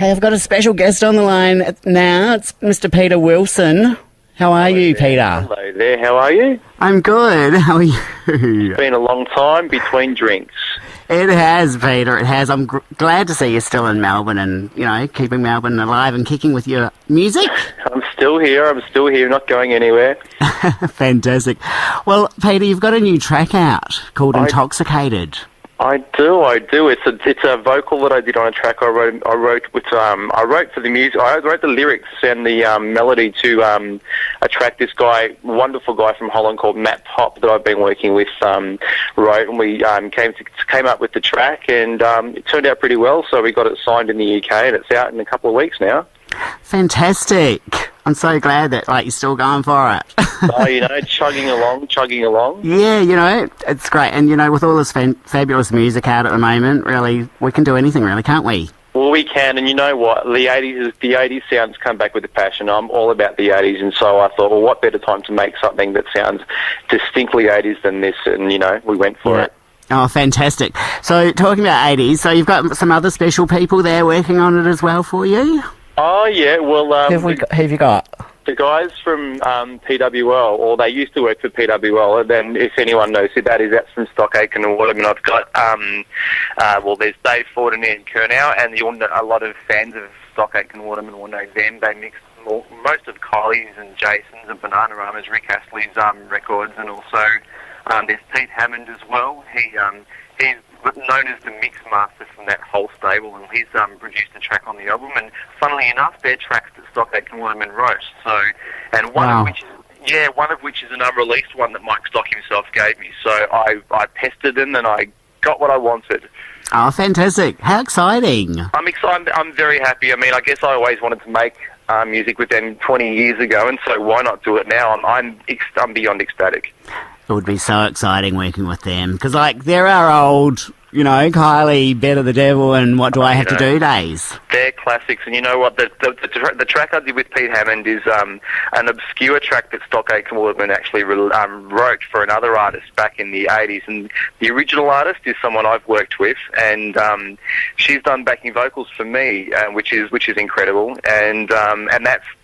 Hey, I've got a special guest on the line now. It's Mr. Peter Wilson. How are you, Peter? Hello there, how are you? I'm good. How are you? It's been a long time between drinks. It has, Peter. It has. I'm glad to see you're still in Melbourne and, you know, keeping Melbourne alive and kicking with your music. I'm still here, not going anywhere. Fantastic. Well, Peter, you've got a new track out called Intoxicated. I do. It's a vocal that I did on a track I wrote for the music. I wrote the lyrics and the melody to a track this guy, wonderful guy from Holland called Matt Pop that I've been working with, wrote, and we came up with the track, and it turned out pretty well. So we got it signed in the UK, and it's out in a couple of weeks now. Fantastic. I'm so glad that you're still going for it. So, you know, chugging along. Yeah, you know, it's great. And, you know, with all this fabulous music out at the moment, really, we can do anything, really, can't we? Well, we can, and you know what? The 80s sounds come back with a passion. I'm all about the 80s, and so I thought, well, what better time to make something that sounds distinctly 80s than this? And, you know, we went for it. Oh, fantastic. So, talking about 80s, so you've got some other special people there working on it as well for you? Oh, yeah, well... who have you got? The guys from PWL, or they used to work for PWL, and then if anyone knows who that is, that's from Stock Aitken and Waterman. I've got, there's Dave Ford and Ian Kernow, and a lot of fans of Stock Aitken and Waterman will know them. They mix most of Kylie's and Jason's and Bananarama's, Rick Astley's records, and also there's Pete Hammond as well. He's known as the mix master from that whole stable, and he's produced a track on the album. And funnily enough, they're tracks that Stock Aitken Waterman wrote. So, and one of which is an unreleased one that Mike Stock himself gave me. So I pestered them, and I got what I wanted. Oh, fantastic! How exciting! I'm excited. I'm very happy. I mean, I guess I always wanted to make music with them 20 years ago, and so why not do it now? I'm beyond ecstatic. It would be so exciting working with them, because, they're our old, you know, Kylie, Better the Devil, and What Do I Have to Do days. They're classics, and you know what? The track I did with Pete Hammond is an obscure track that Stock Aitken Waterman actually wrote for another artist back in the 80s, and the original artist is someone I've worked with, and she's done backing vocals for me, which is incredible, and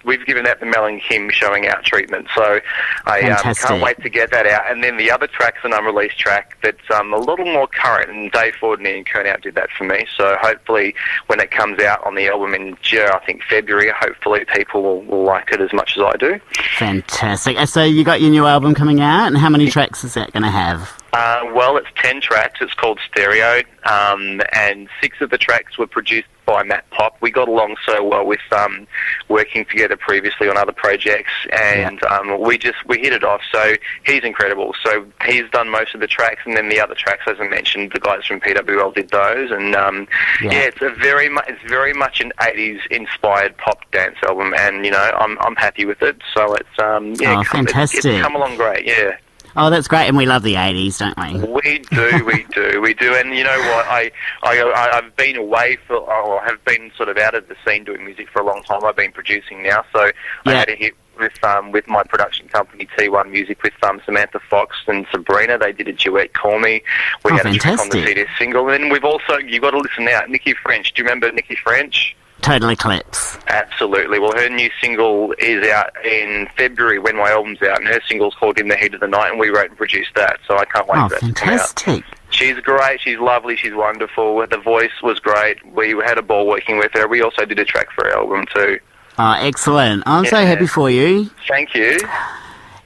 we've given that the Mel and Kim Showing Out treatment, so I can't wait to get that out. And then the other track's an unreleased track that's a little more current, and Dave Ford and Ian Kernow did that for me. So hopefully when it comes out on the album in, I think, February, hopefully people will like it as much as I do. Fantastic. So you got your new album coming out, and how many tracks is that going to have? Well, it's 10 tracks. It's called Stereo, and 6 of the tracks were produced by Matt Pop. We got along so well with working together previously on other projects, and we hit it off. So he's incredible. So he's done most of the tracks, and then the other tracks, as I mentioned, the guys from PWL did those. And it's very much an 80s inspired pop dance album, and you know I'm happy with it. So it's fantastic. It's come along great, yeah. Oh, that's great, and we love the 80s, don't we? We do, and you know what? I've been away have been sort of out of the scene doing music for a long time. I've been producing now, so I had a hit with my production company T1 Music with Samantha Fox and Sabrina. They did a duet, Call Me. We had a track on the CD single, and we've also, you've got to listen out, Nikki French. Do you remember Nikki French? Total Eclipse. Absolutely. Well, her new single is out in February when my album's out, and her single's called In the Heat of the Night, and we wrote and produced that, so I can't wait for that to come out. Fantastic. She's great, she's lovely, she's wonderful. The voice was great. We had a ball working with her. We also did a track for her album too. Oh, excellent. I'm so happy for you. Thank you.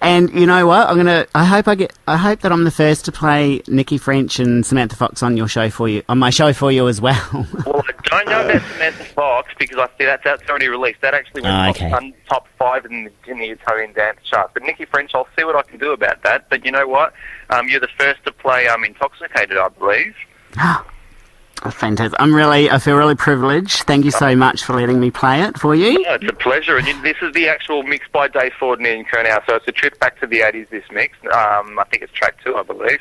And you know what? I hope that I'm the first to play Nikki French and Samantha Fox on your show for you, on my show for you as well. Well, I don't know about Samantha Fox because I see that's already released. That actually went top 5 in the Italian dance chart. But Nikki French, I'll see what I can do about that. But you know what? You're the first to play Intoxicated, I believe. Fantastic. I feel really privileged. Thank you so much for letting me play it for you. Oh, it's a pleasure. And this is the actual mix by Dave Ford and Ian Kernow, so it's a trip back to the 80s, this mix. I think it's track 2, I believe.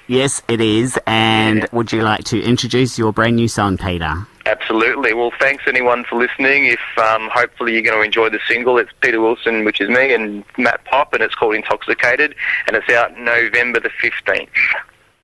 Yes, it is. And would you like to introduce your brand new song, Peter? Absolutely. Well, thanks anyone for listening. If hopefully you're going to enjoy the single. It's Peter Wilson, which is me, and Matt Pop, and it's called Intoxicated, and it's out November the 15th.